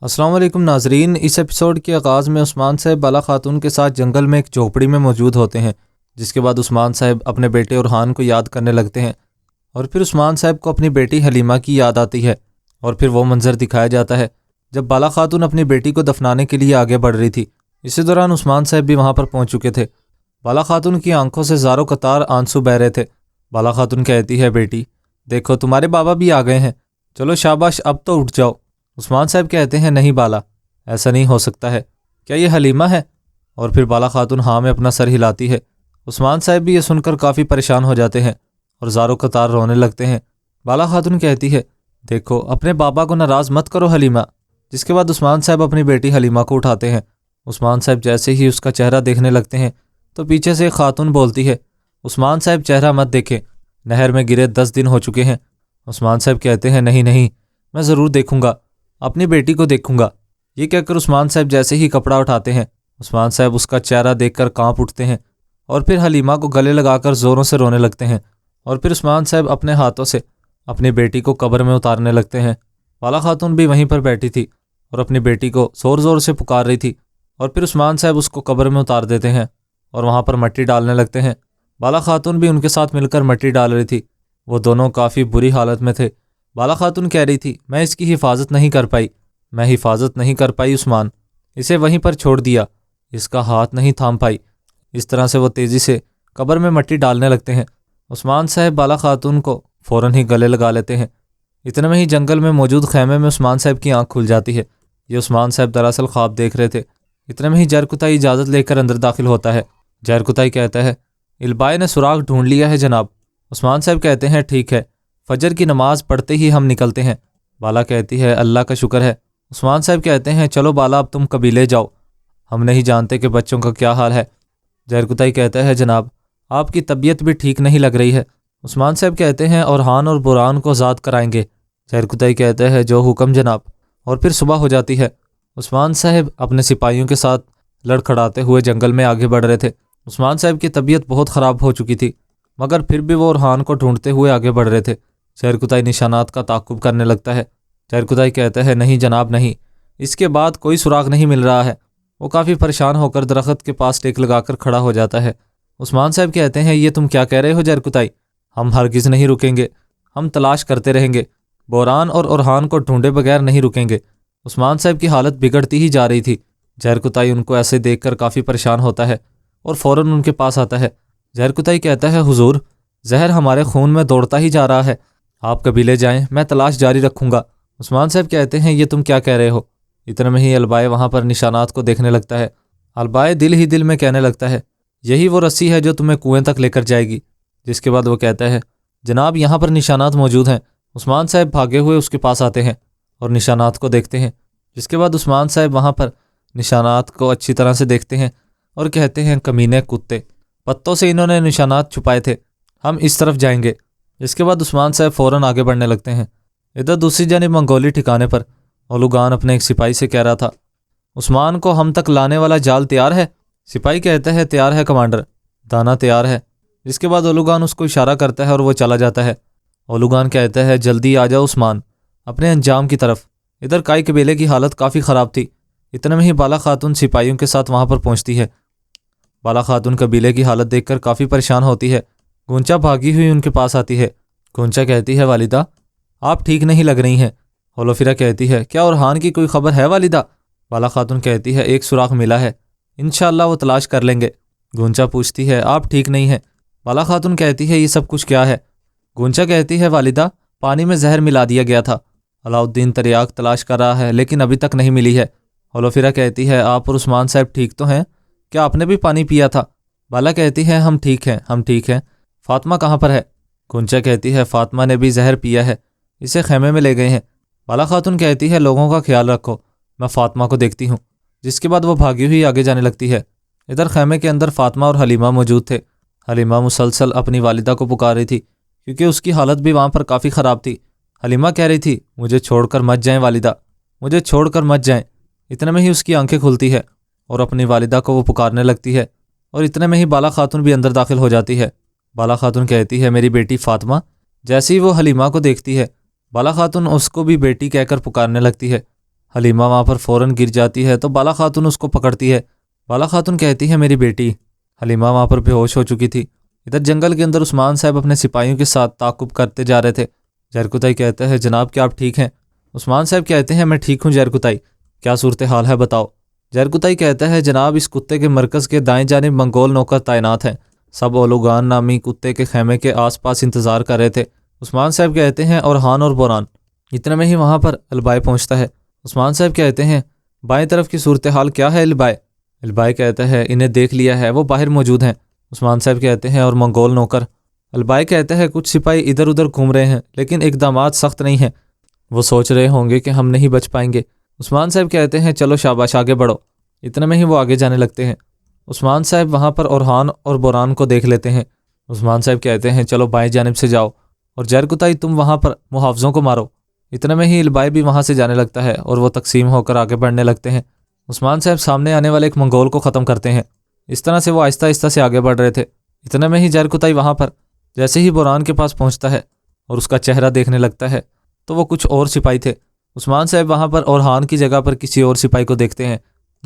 السلام علیکم ناظرین، اس ایپیسوڈ کے آغاز میں عثمان صاحب بالا خاتون کے ساتھ جنگل میں ایک جھوپڑی میں موجود ہوتے ہیں، جس کے بعد عثمان صاحب اپنے بیٹے اورحان کو یاد کرنے لگتے ہیں، اور پھر عثمان صاحب کو اپنی بیٹی حلیمہ کی یاد آتی ہے، اور پھر وہ منظر دکھایا جاتا ہے جب بالا خاتون اپنی بیٹی کو دفنانے کے لیے آگے بڑھ رہی تھی۔ اسی دوران عثمان صاحب بھی وہاں پر پہنچ چکے تھے۔ بالا خاتون کی آنکھوں سے زاروں قطار آنسو بہہ رہے تھے۔ بالا خاتون کہتی ہے، بیٹی دیکھو تمہارے بابا بھی آ گئے ہیں، چلو شاباش اب تو اٹھ جاؤ۔ عثمان صاحب کہتے ہیں، نہیں بالا، ایسا نہیں ہو سکتا ہے، کیا یہ حلیمہ ہے؟ اور پھر بالا خاتون ہاں میں اپنا سر ہلاتی ہے۔ عثمان صاحب بھی یہ سن کر کافی پریشان ہو جاتے ہیں اور زاروں قطار رونے لگتے ہیں۔ بالا خاتون کہتی ہے، دیکھو اپنے بابا کو ناراض مت کرو حلیمہ۔ جس کے بعد عثمان صاحب اپنی بیٹی حلیمہ کو اٹھاتے ہیں۔ عثمان صاحب جیسے ہی اس کا چہرہ دیکھنے لگتے ہیں تو پیچھے سے ایک خاتون بولتی ہے، عثمان صاحب چہرہ مت دیکھیں، نہر میں گرے 10 دن ہو چکے ہیں۔ عثمان صاحب کہتے ہیں، نہیں نہیں، میں ضرور دیکھوں گا، اپنی بیٹی کو دیکھوں گا۔ یہ کہہ کر عثمان صاحب جیسے ہی کپڑا اٹھاتے ہیں، عثمان صاحب اس کا چہرہ دیکھ کر کانپ اٹھتے ہیں اور پھر حلیمہ کو گلے لگا کر زوروں سے رونے لگتے ہیں، اور پھر عثمان صاحب اپنے ہاتھوں سے اپنی بیٹی کو قبر میں اتارنے لگتے ہیں۔ بالا خاتون بھی وہیں پر بیٹھی تھی اور اپنی بیٹی کو زور زور سے پکار رہی تھی، اور پھر عثمان صاحب اس کو قبر میں اتار دیتے ہیں اور وہاں پر مٹی ڈالنے لگتے ہیں۔ بالا خاتون بھی ان کے ساتھ مل کر مٹی ڈال رہی تھی۔ وہ دونوں کافی بری حالت میں تھے۔ بالا خاتون کہہ رہی تھی، میں اس کی حفاظت نہیں کر پائی، میں حفاظت نہیں کر پائی عثمان، اسے وہیں پر چھوڑ دیا، اس کا ہاتھ نہیں تھام پائی۔ اس طرح سے وہ تیزی سے قبر میں مٹی ڈالنے لگتے ہیں۔ عثمان صاحب بالا خاتون کو فوراً ہی گلے لگا لیتے ہیں۔ اتنے میں ہی جنگل میں موجود خیمے میں عثمان صاحب کی آنکھ کھل جاتی ہے۔ یہ عثمان صاحب دراصل خواب دیکھ رہے تھے۔ اتنے میں ہی جرکتائی اجازت لے کر اندر داخل ہوتا ہے۔ جرکتائی کہتا ہے، البائے نے سراغ ڈھونڈ لیا ہے جناب۔ عثمان صاحب کہتے ہیں، ٹھیک ہے، فجر کی نماز پڑھتے ہی ہم نکلتے ہیں۔ بالا کہتی ہے، اللہ کا شکر ہے۔ عثمان صاحب کہتے ہیں، چلو بالا اب تم قبیلے جاؤ، ہم نہیں جانتے کہ بچوں کا کیا حال ہے۔ جرکتائی کہتا ہے، جناب آپ کی طبیعت بھی ٹھیک نہیں لگ رہی ہے۔ عثمان صاحب کہتے ہیں، اورحان اور برہان کو آزاد کرائیں گے۔ جرکتائی کہتا ہے، جو حکم جناب۔ اور پھر صبح ہو جاتی ہے۔ عثمان صاحب اپنے سپاہیوں کے ساتھ لڑکھڑاتے ہوئے جنگل میں آگے بڑھ رہے تھے۔ عثمان صاحب کی طبیعت بہت خراب ہو چکی تھی، مگر پھر بھی وہ اورحان کو ڈھونڈتے ہوئے آگے بڑھ رہے تھے۔ جرکتائی نشانات کا تعاقب کرنے لگتا ہے۔ جرکتائی کہتا ہے، نہیں جناب نہیں، اس کے بعد کوئی سراغ نہیں مل رہا ہے۔ وہ کافی پریشان ہو کر درخت کے پاس ٹیک لگا کر کھڑا ہو جاتا ہے۔ عثمان صاحب کہتے ہیں، یہ تم کیا کہہ رہے ہو جرکتائی؟ ہم ہرگز نہیں رکیں گے، ہم تلاش کرتے رہیں گے، بوران اور اورحان کو ڈھونڈے بغیر نہیں رکیں گے۔ عثمان صاحب کی حالت بگڑتی ہی جا رہی تھی۔ جرکتائی ان کو ایسے دیکھ کر کافی پریشان ہوتا ہے اور فوراً ان کے پاس آتا ہے۔ جرکتائی کہتا ہے، حضور زہر ہمارے خون میں دوڑتا ہی جا رہا ہے، آپ قبیلے جائیں، میں تلاش جاری رکھوں گا۔ عثمان صاحب کہتے ہیں، یہ تم کیا کہہ رہے ہو؟ اتنے میں ہی البائے وہاں پر نشانات کو دیکھنے لگتا ہے۔ البائے دل ہی دل میں کہنے لگتا ہے، یہی وہ رسی ہے جو تمہیں کنویں تک لے کر جائے گی۔ جس کے بعد وہ کہتا ہے، جناب یہاں پر نشانات موجود ہیں۔ عثمان صاحب بھاگے ہوئے اس کے پاس آتے ہیں اور نشانات کو دیکھتے ہیں۔ جس کے بعد عثمان صاحب وہاں پر نشانات کو اچھی طرح سے دیکھتے ہیں اور کہتے ہیں، کمینے کتے، پتوں سے انہوں نے نشانات چھپائے تھے، ہم اس طرف جائیں گے۔ جس کے بعد عثمان صاحب فوراً آگے بڑھنے لگتے ہیں۔ ادھر دوسری جانب منگولی ٹھکانے پر اولوگان اپنے ایک سپاہی سے کہہ رہا تھا، عثمان کو ہم تک لانے والا جال تیار ہے؟ سپاہی کہتا ہے، تیار ہے کمانڈر، دانا تیار ہے۔ جس کے بعد اولوگان اس کو اشارہ کرتا ہے اور وہ چلا جاتا ہے۔ اولوگان کہتا ہے، جلدی آ جاؤ عثمان، اپنے انجام کی طرف۔ ادھر کائی قبیلے کی حالت کافی خراب تھی۔ اتنے میں ہی بالا خاتون سپاہیوں کے ساتھ وہاں پر پہنچتی ہے۔ بالا خاتون قبیلے کی حالت دیکھ کر کافی پریشان ہوتی ہے۔ گونچا بھاگی ہوئی ان کے پاس آتی ہے۔ گونچا کہتی ہے، والدہ آپ ٹھیک نہیں لگ رہی ہیں۔ ہولوفیرا کہتی ہے، کیا اورحان کی کوئی خبر ہے والدہ؟ بالا خاتون کہتی ہے، ایک سراغ ملا ہے، انشاءاللہ وہ تلاش کر لیں گے۔ گونچا پوچھتی ہے، آپ ٹھیک نہیں ہیں؟ بالا خاتون کہتی ہے، یہ سب کچھ کیا ہے؟ گونچا کہتی ہے، والدہ پانی میں زہر ملا دیا گیا تھا، علاؤالدین تریاق تلاش کر رہا ہے لیکن ابھی تک نہیں ملی ہے۔ ہولوفیرا کہتی ہے، آپ اور عثمان صاحب ٹھیک تو ہیں؟ کیا آپ نے بھی پانی پیا تھا؟ بالا کہتی ہے، ہم ٹھیک ہیں، ہم ٹھیک ہیں۔ فاطمہ کہاں پر ہے؟ گونچا کہتی ہے، فاطمہ نے بھی زہر پیا ہے، اسے خیمے میں لے گئے ہیں۔ بالا خاتون کہتی ہے، لوگوں کا خیال رکھو، میں فاطمہ کو دیکھتی ہوں۔ جس کے بعد وہ بھاگی ہوئی آگے جانے لگتی ہے۔ ادھر خیمے کے اندر فاطمہ اور حلیمہ موجود تھے۔ حلیمہ مسلسل اپنی والدہ کو پکار رہی تھی کیونکہ اس کی حالت بھی وہاں پر کافی خراب تھی۔ حلیمہ کہہ رہی تھی، مجھے چھوڑ کر مت جائیں والدہ، مجھے چھوڑ کر مت جائیں۔ اتنے میں ہی اس کی آنکھیں کھلتی ہے اور اپنی والدہ کو وہ پکارنے لگتی ہے، اور اتنے میں ہی بالا خاتون بھی اندر داخل ہو جاتی ہے۔ بالا خاتون کہتی ہے، میری بیٹی فاطمہ۔ جیسے ہی وہ حلیمہ کو دیکھتی ہے، بالا خاتون اس کو بھی بیٹی کہہ کر پکارنے لگتی ہے۔ حلیمہ وہاں پر فوراً گر جاتی ہے تو بالا خاتون اس کو پکڑتی ہے۔ بالا خاتون کہتی ہے میری بیٹی۔ حلیمہ وہاں پر بے ہوش ہو چکی تھی۔ ادھر جنگل کے اندر عثمان صاحب اپنے سپاہیوں کے ساتھ تعاقب کرتے جا رہے تھے۔ زہرکتائی کہتا ہے جناب کیا آپ ٹھیک ہیں؟ عثمان صاحب کہتے ہیں میں ٹھیک ہوں زہرکتائی، کیا صورتحال ہے بتاؤ۔ زہرکتائی کہتا ہے جناب اس کتے کے مرکز کے دائیں جانب منگول نوکر تعینات ہیں، سب اولوگان نامی کتے کے خیمے کے آس پاس انتظار کر رہے تھے۔ عثمان صاحب کہتے ہیں اورحان اور بوران۔ اتنے میں ہی وہاں پر البائے پہنچتا ہے۔ عثمان صاحب کہتے ہیں بائیں طرف کی صورتحال کیا ہے البائے؟ البائے کہتا ہے انہیں دیکھ لیا ہے، وہ باہر موجود ہیں۔ عثمان صاحب کہتے ہیں اور منگول نوکر؟ البائے کہتے ہیں کچھ سپاہی ادھر ادھر گھوم رہے ہیں لیکن اقدامات سخت نہیں ہیں، وہ سوچ رہے ہوں گے کہ ہم نہیں بچ پائیں گے۔ عثمان صاحب کہتے ہیں چلو شاباش آگے بڑھو۔ اتنے میں ہی وہ آگے جانے لگتے ہیں۔ عثمان صاحب وہاں پر اورحان اور بوران کو دیکھ لیتے ہیں۔ عثمان صاحب کہتے ہیں چلو بائیں جانب سے جاؤ اور زہرکتائی تم وہاں پر محافظوں کو مارو۔ اتنے میں ہی البائے بھی وہاں سے جانے لگتا ہے اور وہ تقسیم ہو کر آگے بڑھنے لگتے ہیں۔ عثمان صاحب سامنے آنے والے ایک منگول کو ختم کرتے ہیں۔ اس طرح سے وہ آہستہ آہستہ سے آگے بڑھ رہے تھے۔ اتنے میں ہی زہرکتائی وہاں پر جیسے ہی بوران کے پاس پہنچتا ہے اور اس کا چہرہ دیکھنے لگتا ہے تو وہ کچھ اور سپاہی تھے۔ عثمان صاحب وہاں پر اورحان کی جگہ پر کسی اور سپاہی کو دیکھتے ہیں۔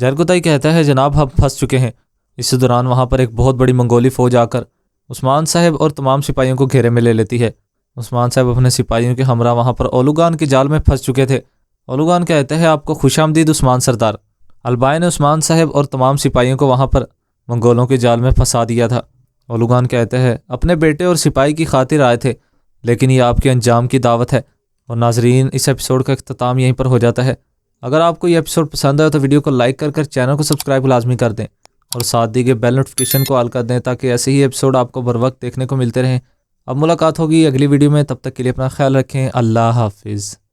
زہرکتائی کہتا ہے جناب ہم پھنس چکے ہیں۔ اس دوران وہاں پر ایک بہت بڑی منگولی فوج آ کر عثمان صاحب اور تمام سپاہیوں کو گھیرے میں لے لیتی ہے۔ عثمان صاحب اپنے سپاہیوں کے ہمراہ وہاں پر اولوگان کے جال میں پھنس چکے تھے۔ اولوگان کہتے ہیں آپ کو خوش آمدید عثمان سردار۔ البائے نے عثمان صاحب اور تمام سپاہیوں کو وہاں پر منگولوں کے جال میں پھنسا دیا تھا۔ اولوگان کہتے ہیں اپنے بیٹے اور سپاہی کی خاطر آئے تھے لیکن یہ آپ کے انجام کی دعوت ہے۔ اور ناظرین اس ایپیسوڈ کا اختتام یہیں پر ہو جاتا ہے۔ اگر آپ کو یہ ایپیسوڈ پسند آئے تو ویڈیو کو لائک کر چینل کو سبسکرائب لازمی کر دیں اور ساتھ دی گئے بیل نوٹیفیکیشن کو آل کر دیں تاکہ ایسے ہی ایپیسوڈ آپ کو بر وقت دیکھنے کو ملتے رہیں۔ اب ملاقات ہوگی اگلی ویڈیو میں، تب تک کے لیے اپنا خیال رکھیں۔ اللہ حافظ۔